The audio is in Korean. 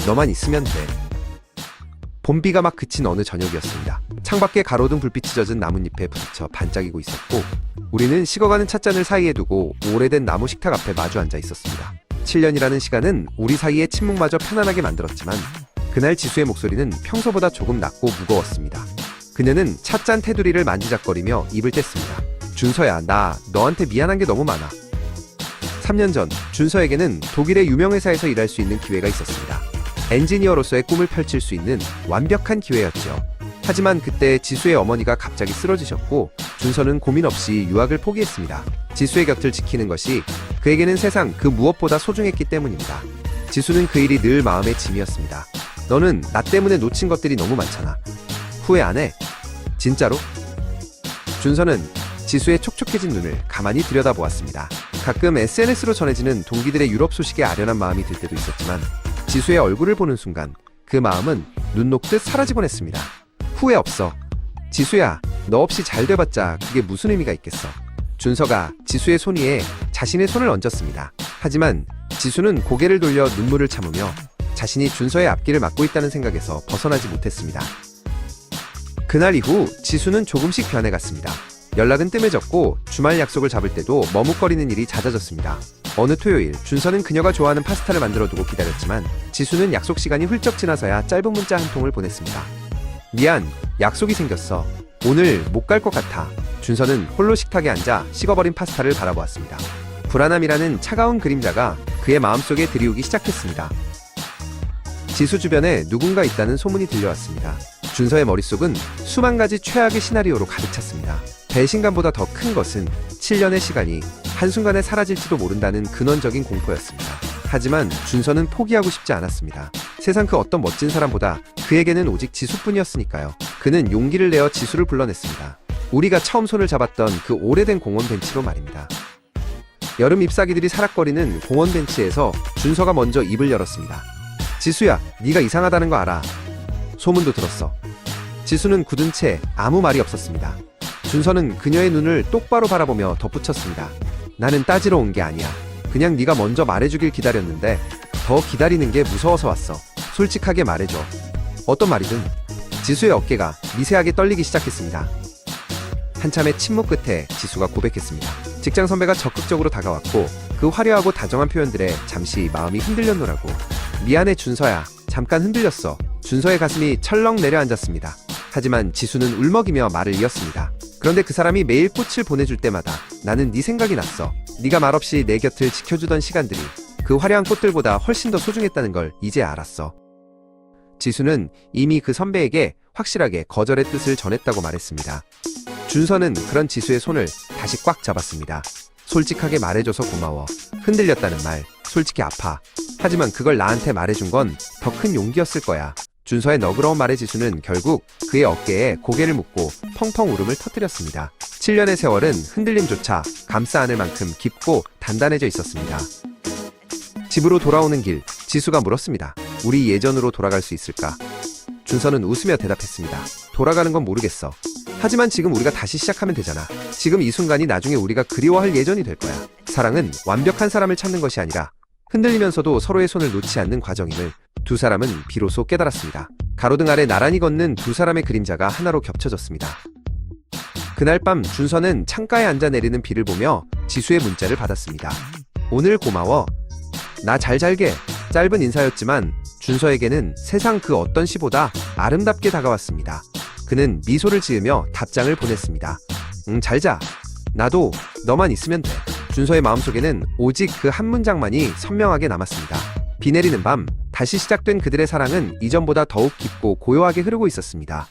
너만 있으면 돼. 봄비가 막 그친 어느 저녁이었습니다. 창밖에 가로등 불빛이 젖은 나뭇잎에 부딪혀 반짝이고 있었고, 우리는 식어가는 찻잔을 사이에 두고 오래된 나무 식탁 앞에 마주 앉아 있었습니다. 7년이라는 시간은 우리 사이의 침묵마저 편안하게 만들었지만, 그날 지수의 목소리는 평소보다 조금 낮고 무거웠습니다. 그녀는 찻잔 테두리를 만지작거리며 입을 뗐습니다. 준서야, 나 너한테 미안한 게 너무 많아. 3년 전 준서에게는 독일의 유명 회사에서 일할 수 있는 기회가 있었습니다. 엔지니어로서의 꿈을 펼칠 수 있는 완벽한 기회였죠. 하지만 그때 지수의 어머니가 갑자기 쓰러지셨고, 준서는 고민 없이 유학을 포기했습니다. 지수의 곁을 지키는 것이 그에게는 세상 그 무엇보다 소중했기 때문입니다. 지수는 그 일이 늘 마음의 짐이었습니다. 너는 나 때문에 놓친 것들이 너무 많잖아. 후회 안 해? 진짜로? 준서는 지수의 촉촉해진 눈을 가만히 들여다보았습니다. 가끔 SNS로 전해지는 동기들의 유럽 소식에 아련한 마음이 들 때도 있었지만, 지수의 얼굴을 보는 순간 그 마음은 눈 녹듯 사라지곤 했습니다. 후회 없어. 지수야, 너 없이 잘 돼봤자 그게 무슨 의미가 있겠어. 준서가 지수의 손 위에 자신의 손을 얹었습니다. 하지만 지수는 고개를 돌려 눈물을 참으며 자신이 준서의 앞길을 막고 있다는 생각에서 벗어나지 못했습니다. 그날 이후 지수는 조금씩 변해갔습니다. 연락은 뜸해졌고, 주말 약속을 잡을 때도 머뭇거리는 일이 잦아졌습니다. 어느 토요일, 준서는 그녀가 좋아하는 파스타를 만들어두고 기다렸지만, 지수는 약속 시간이 훌쩍 지나서야 짧은 문자 한 통을 보냈습니다. 미안, 약속이 생겼어. 오늘 못 갈 것 같아. 준서는 홀로 식탁에 앉아 식어버린 파스타를 바라보았습니다. 불안함이라는 차가운 그림자가 그의 마음속에 들이우기 시작했습니다. 지수 주변에 누군가 있다는 소문이 들려왔습니다. 준서의 머릿속은 수만 가지 최악의 시나리오로 가득 찼습니다. 배신감보다 더 큰 것은 7년의 시간이 한순간에 사라질지도 모른다는 근원적인 공포였습니다. 하지만 준서는 포기하고 싶지 않았습니다. 세상 그 어떤 멋진 사람보다 그에게는 오직 지수뿐이었으니까요. 그는 용기를 내어 지수를 불러냈습니다. 우리가 처음 손을 잡았던 그 오래된 공원 벤치로 말입니다. 여름 잎사귀들이 사락거리는 공원 벤치에서 준서가 먼저 입을 열었습니다. 지수야, 네가 이상하다는 거 알아. 소문도 들었어. 지수는 굳은 채 아무 말이 없었습니다. 준서는 그녀의 눈을 똑바로 바라보며 덧붙였습니다. 나는 따지러 온 게 아니야. 그냥 네가 먼저 말해주길 기다렸는데 더 기다리는 게 무서워서 왔어. 솔직하게 말해줘. 어떤 말이든. 지수의 어깨가 미세하게 떨리기 시작했습니다. 한참의 침묵 끝에 지수가 고백했습니다. 직장 선배가 적극적으로 다가왔고, 그 화려하고 다정한 표현들에 잠시 마음이 흔들렸노라고. 미안해 준서야. 잠깐 흔들렸어. 준서의 가슴이 철렁 내려앉았습니다. 하지만 지수는 울먹이며 말을 이었습니다. 그런데 그 사람이 매일 꽃을 보내줄 때마다 나는 네 생각이 났어. 네가 말없이 내 곁을 지켜주던 시간들이 그 화려한 꽃들보다 훨씬 더 소중했다는 걸 이제 알았어. 지수는 이미 그 선배에게 확실하게 거절의 뜻을 전했다고 말했습니다. 준서는 그런 지수의 손을 다시 꽉 잡았습니다. 솔직하게 말해줘서 고마워. 흔들렸다는 말, 솔직히 아파. 하지만 그걸 나한테 말해준 건 더 큰 용기였을 거야. 준서의 너그러운 말에 지수는 결국 그의 어깨에 고개를 묻고 펑펑 울음을 터뜨렸습니다. 7년의 세월은 흔들림조차 감싸 안을 만큼 깊고 단단해져 있었습니다. 집으로 돌아오는 길, 지수가 물었습니다. 우리 예전으로 돌아갈 수 있을까? 준서는 웃으며 대답했습니다. 돌아가는 건 모르겠어. 하지만 지금 우리가 다시 시작하면 되잖아. 지금 이 순간이 나중에 우리가 그리워할 예전이 될 거야. 사랑은 완벽한 사람을 찾는 것이 아니라 흔들리면서도 서로의 손을 놓지 않는 과정임을 두 사람은 비로소 깨달았습니다. 가로등 아래 나란히 걷는 두 사람의 그림자가 하나로 겹쳐졌습니다. 그날 밤 준서는 창가에 앉아 내리는 비를 보며 지수의 문자를 받았습니다. 오늘 고마워. 나 잘 잘게. 짧은 인사였지만 준서에게는 세상 그 어떤 시보다 아름답게 다가왔습니다. 그는 미소를 지으며 답장을 보냈습니다. 잘 자. 나도 너만 있으면 돼. 준서의 마음속에는 오직 그 한 문장만이 선명하게 남았습니다. 비 내리는 밤, 다시 시작된 그들의 사랑은 이전보다 더욱 깊고 고요하게 흐르고 있었습니다.